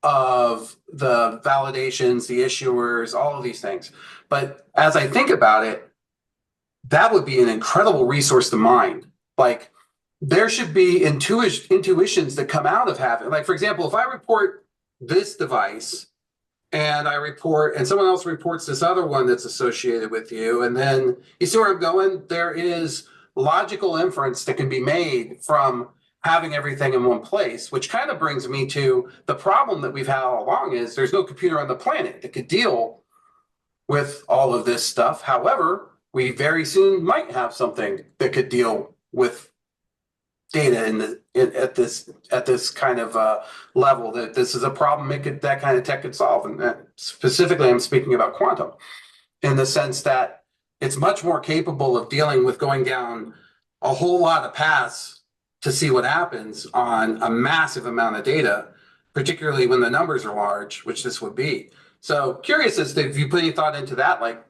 of the validations, the issuers, all of these things. But as I think about it, that would be an incredible resource to mine. Like, there should be intuitions that come out of having, like, for example, if I report this device and someone else reports this other one that's associated with you, and then you see where I'm going? There is logical inference that can be made from having everything in one place, which kind of brings me to the problem that we've had all along is there's no computer on the planet that could deal with all of this stuff. However, we very soon might have something that could deal with data at this kind of level, that this is a problem that kind of tech could solve. And specifically, I'm speaking about quantum in the sense that it's much more capable of dealing with going down a whole lot of paths to see what happens on a massive amount of data, particularly when the numbers are large, which this would be. So curious as to if you put any thought into that, like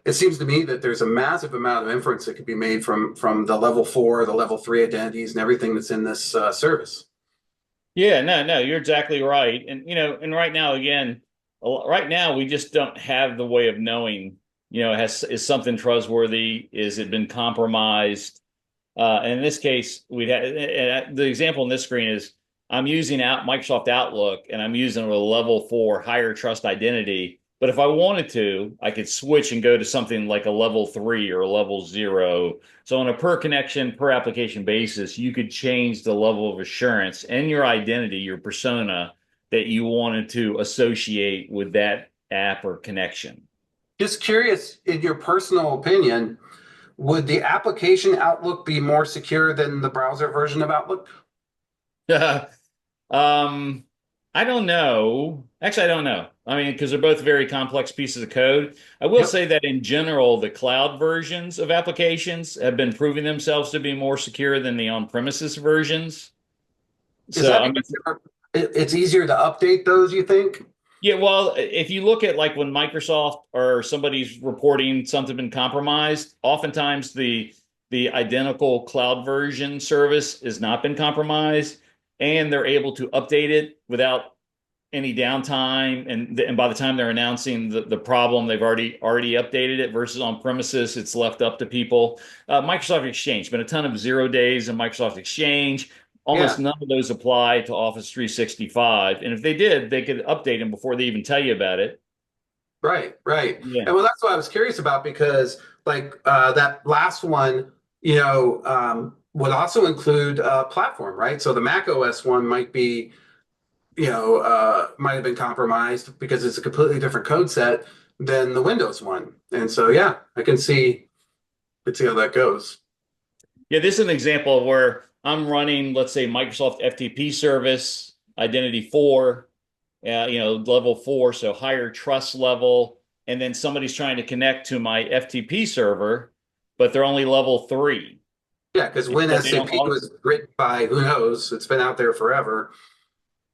it seems to me that there's a massive amount of inference that could be made from the level 4, the level 3 identities and everything that's in this service. Yeah, no, you're exactly right. And and right now, again, right now we just don't have the way of knowing, is something trustworthy? Is it been compromised? And in this case, the example on this screen is I'm using Microsoft Outlook and I'm using a level 4 higher trust identity. But if I wanted to, I could switch and go to something like a level 3 or a level 0. So on a per connection, per application basis, you could change the level of assurance and your identity, your persona that you wanted to associate with that app or connection. Just curious, in your personal opinion, would the application Outlook be more secure than the browser version of Outlook? I don't know. Actually, I don't know. I mean, because they're both very complex pieces of code. I will say that in general, the cloud versions of applications have been proving themselves to be more secure than the on-premises versions. Is that it's easier to update those, you think? Yeah, well, if you look at like when Microsoft or somebody's reporting something been compromised, oftentimes the identical cloud version service has not been compromised, and they're able to update it without any downtime. And by the time they're announcing the problem, they've already updated it. Versus on premises, it's left up to people. Microsoft Exchange, been a ton of 0 days in Microsoft Exchange. Almost none of those apply to Office 365. And if they did, they could update them before they even tell you about it. Right. Yeah. And well, that's what I was curious about, because like that last one, would also include platform, right? So the Mac OS one might be, might have been compromised because it's a completely different code set than the Windows one. And so, yeah, I can see how that goes. Yeah, this is an example of where I'm running, let's say, Microsoft FTP service, Identity 4, level 4, so higher trust level. And then somebody's trying to connect to my FTP server, but they're only level 3. Yeah, because when SAP was written by, who knows, it's been out there forever.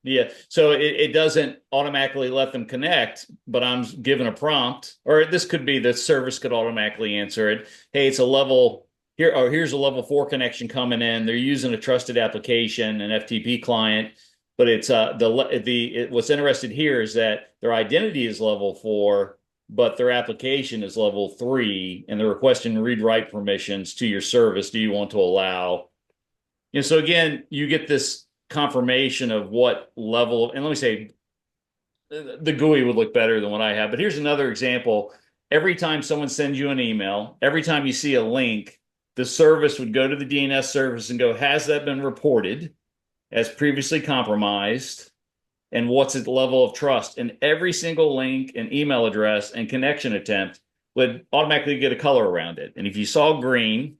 Yeah, so it doesn't automatically let them connect, but I'm given a prompt, or this could be the service could automatically answer it. Hey, it's a level here, or here's a level 4 connection coming in. They're using a trusted application, an FTP client, but it's what's interested here is that their identity is level 4, but their application is level 3, and they're requesting read-write permissions to your service. Do you want to allow? So again, you get this confirmation of what level, and let me say, the GUI would look better than what I have. But here's another example. Every time someone sends you an email, every time you see a link, the service would go to the DNS service and go, has that been reported as previously compromised? And what's its level of trust? And every single link and email address and connection attempt would automatically get a color around it. And if you saw green,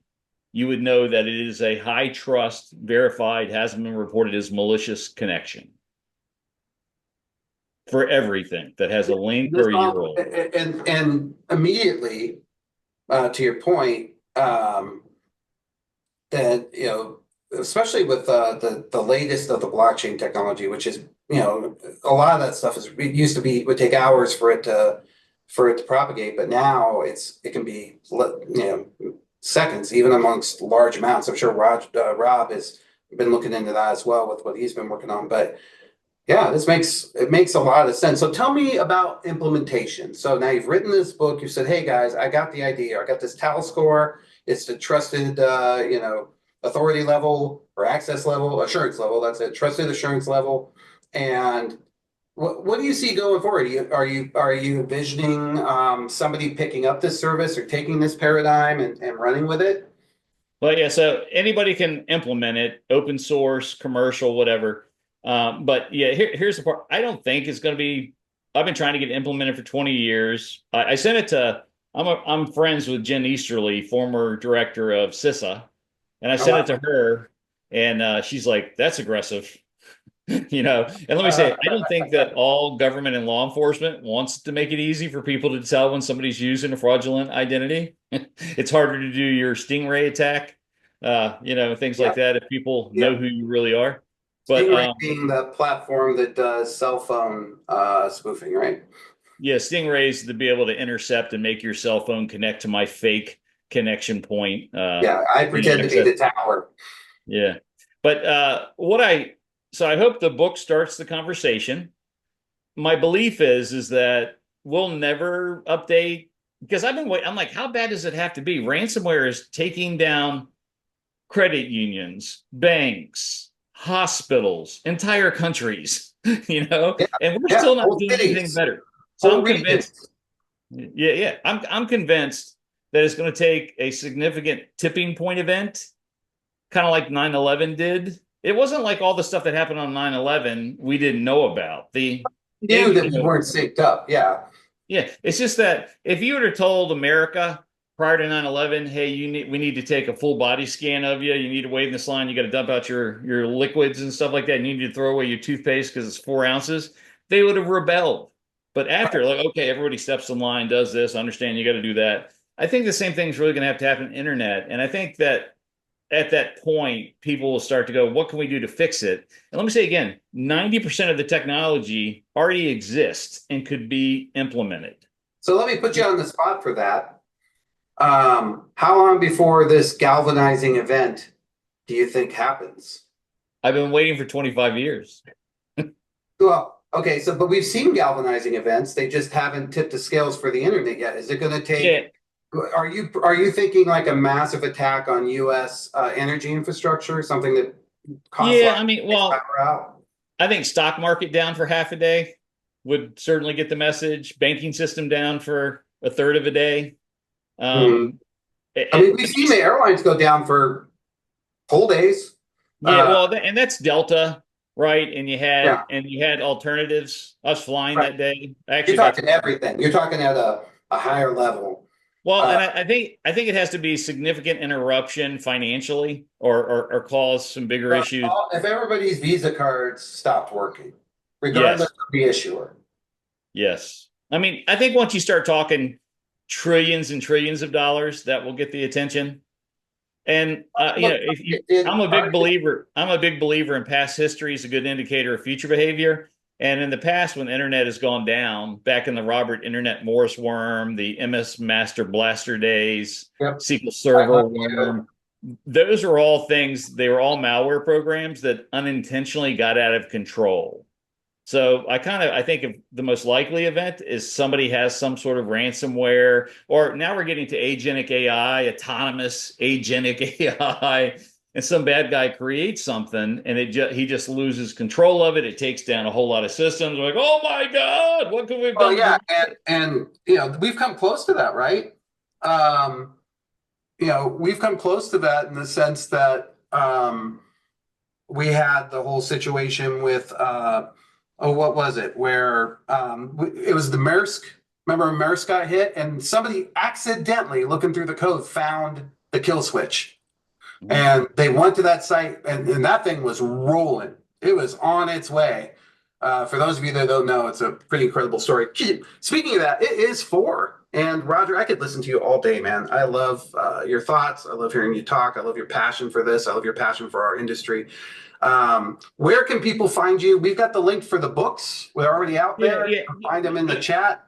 you would know that it is a high trust, verified, hasn't been reported as malicious connection for everything that has a link or a URL. And immediately, to your point, that especially with the latest of the blockchain technology, which is a lot of that stuff would take hours for it to propagate, but now it can be seconds, even amongst large amounts. I'm sure Rob has been looking into that as well with what he's been working on. But yeah, it makes a lot of sense. So tell me about implementation. So now you've written this book. You said, hey guys, I got the idea. I got this TAL score. It's the trusted, authority level or access level, assurance level. That's it. Trusted assurance level. And what do you see going forward? Are you envisioning somebody picking up this service or taking this paradigm and running with it? Well, yeah. So anybody can implement it, open source, commercial, whatever. But yeah, here's the part. I don't think it's going to be. I've been trying to get it implemented for 20 years. I sent it to. I'm friends with Jen Easterly, former director of CISA, and I sent it to her. And she's like, that's aggressive. And let me say, I don't think that all government and law enforcement wants to make it easy for people to tell when somebody's using a fraudulent identity. It's harder to do your Stingray attack, things like that if people know who you really are. But Stingray being the platform that does cell phone spoofing, right? yeah, Stingrays to be able to intercept and make your cell phone connect to my fake connection point. Yeah, I pretend to be the tower. Yeah. But so I hope the book starts the conversation. My belief is that we'll never update, because I've been waiting. I'm like, how bad does it have to be? Ransomware is taking down credit unions, banks, hospitals, entire countries, and we're still not doing anything better. So I'm convinced. Yeah. I'm convinced that it's going to take a significant tipping point event, kind of like 9/11 did. It wasn't like all the stuff that happened on 9/11 we didn't know about. Knew that we weren't synced up. Yeah. Yeah. It's just that if you would have told America prior to 9/11, hey, we need to take a full body scan of you. You need to wave this line. You got to dump out your liquids and stuff like that. You need to throw away your toothpaste because it's 4 ounces. They would have rebelled. But after, like, okay, everybody steps in line, does this, understand you got to do that. I think the same thing is really going to happen on the internet. And I think that at that point, people will start to go, what can we do to fix it? And let me say again, 90% of the technology already exists and could be implemented. So let me put you on the spot for that. How long before this galvanizing event do you think happens? I've been waiting for 25 years. Well, okay, but we've seen galvanizing events. They just haven't tipped the scales for the internet yet. Is it going to take... Yeah. Are you thinking like a massive attack on U.S. Energy infrastructure, something that costs? Yeah, I mean, well, I think stock market down for half a day would certainly get the message. Banking system down for a third of a day. We've seen the airlines go down for whole days. Yeah, and that's Delta, right? And you had alternatives. Us flying that day. Actually, you're talking everything. You're talking at a higher level. Well, and I think it has to be significant interruption financially, or cause some bigger issues. If everybody's Visa cards stopped working, regardless of the issuer. Yes, I mean, I think once you start talking trillions and trillions of dollars, that will get the attention. And I'm a big believer. I'm a big believer in past history is a good indicator of future behavior. And in the past, when the internet has gone down, back in the Robert Internet Morris worm, the MS Master Blaster days, SQL Server worm, those are all things, they were all malware programs that unintentionally got out of control. So I think of the most likely event is somebody has some sort of ransomware, or now we're getting to agentic AI, autonomous agentic AI. And some bad guy creates something, and he just loses control of it. It takes down a whole lot of systems. We're like, oh my God, what can we do? Well, yeah, and we've come close to that, right? We've come close to that in the sense that we had the whole situation with what was it? Where it was the Maersk. Remember, Maersk got hit, and somebody accidentally looking through the code found the kill switch. And they went to that site, and that thing was rolling. It was on its way. For those of you that don't know, it's a pretty incredible story. Speaking of that, it is 4. And Roger, I could listen to you all day, man. I love your thoughts. I love hearing you talk. I love your passion for this. I love your passion for our industry. Where can people find you? We've got the link for the books. We're already out there. You can find them in the chat.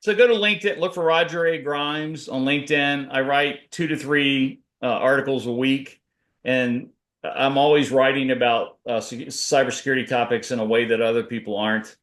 So go to LinkedIn, look for Roger A. Grimes on LinkedIn. I write 2 to 3 articles a week, and I'm always writing about cybersecurity topics in a way that other people aren't.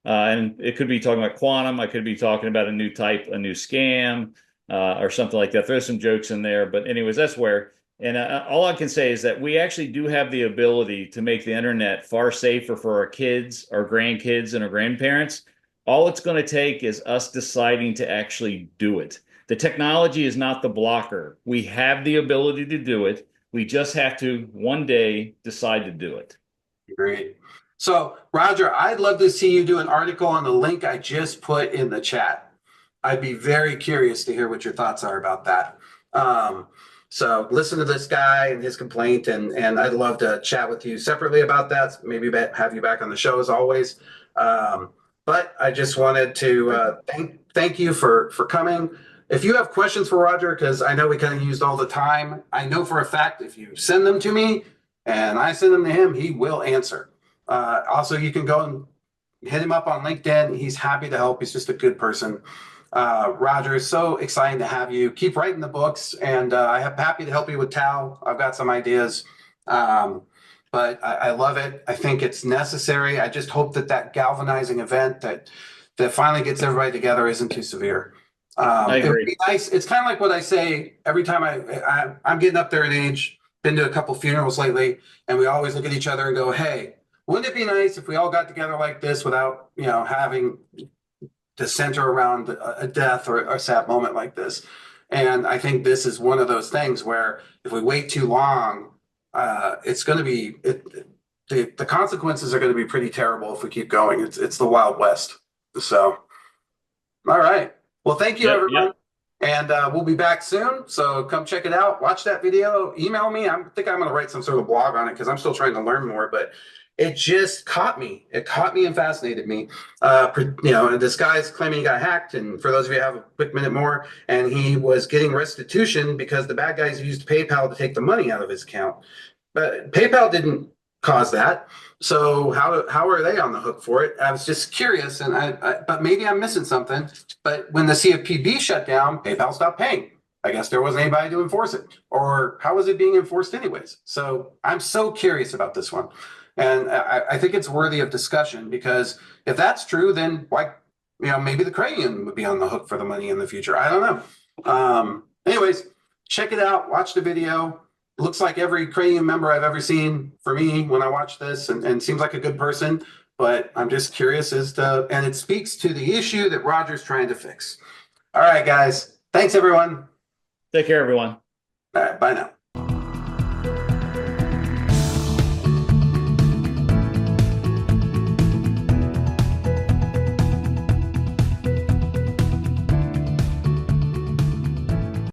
And it could be talking about quantum. I could be talking about a new scam, or something like that. There's some jokes in there, but anyways, that's where. And all I can say is that we actually do have the ability to make the internet far safer for our kids, our grandkids, and our grandparents. All it's going to take is us deciding to actually do it. The technology is not the blocker. We have the ability to do it. We just have to one day decide to do it. Great. So, Roger, I'd love to see you do an article on the link I just put in the chat. I'd be very curious to hear what your thoughts are about that. So listen to this guy and his complaint, and I'd love to chat with you separately about that. Maybe have you back on the show as always. But I just wanted to thank you for coming. If you have questions for Roger, because I know we kind of used all the time, I know for a fact if you send them to me and I send them to him, he will answer. Also, you can go and hit him up on LinkedIn. He's happy to help. He's just a good person. Roger, is so exciting to have you. Keep writing the books, and I'm happy to help you with Tau. I've got some ideas, but I love it. I think it's necessary. I just hope that galvanizing event that finally gets everybody together isn't too severe. I agree. It would be nice. It's kind of like what I say every time I'm getting up there in age. Been to a couple funerals lately, and we always look at each other and go, "Hey, wouldn't it be nice if we all got together like this without, having to center around a death or a sad moment like this?" And I think this is one of those things where if we wait too long, it's going to be the consequences are going to be pretty terrible if we keep going. It's the Wild West. So, all right. Well, thank you, everyone. Yep. And we'll be back soon. So come check it out. Watch that video. Email me. I think I'm going to write some sort of blog on it because I'm still trying to learn more. But it just caught me. It caught me and fascinated me. And this guy's claiming he got hacked. And for those of you who have a quick minute more, and he was getting restitution because the bad guys used PayPal to take the money out of his account. But PayPal didn't cause that. So how are they on the hook for it? I was just curious, and but maybe I'm missing something. But when the CFPB shut down, PayPal stopped paying. I guess there wasn't anybody to enforce it. Or how was it being enforced anyways? So I'm so curious about this one. And I think it's worthy of discussion, because if that's true, then why, maybe the credit union would be on the hook for the money in the future. I don't know. Anyways, check it out. Watch the video. It looks like every credit union member I've ever seen for me when I watch this, and seems like a good person. But I'm just curious and it speaks to the issue that Roger's trying to fix. All right, guys. Thanks, everyone. Take care, everyone. All right. Bye now.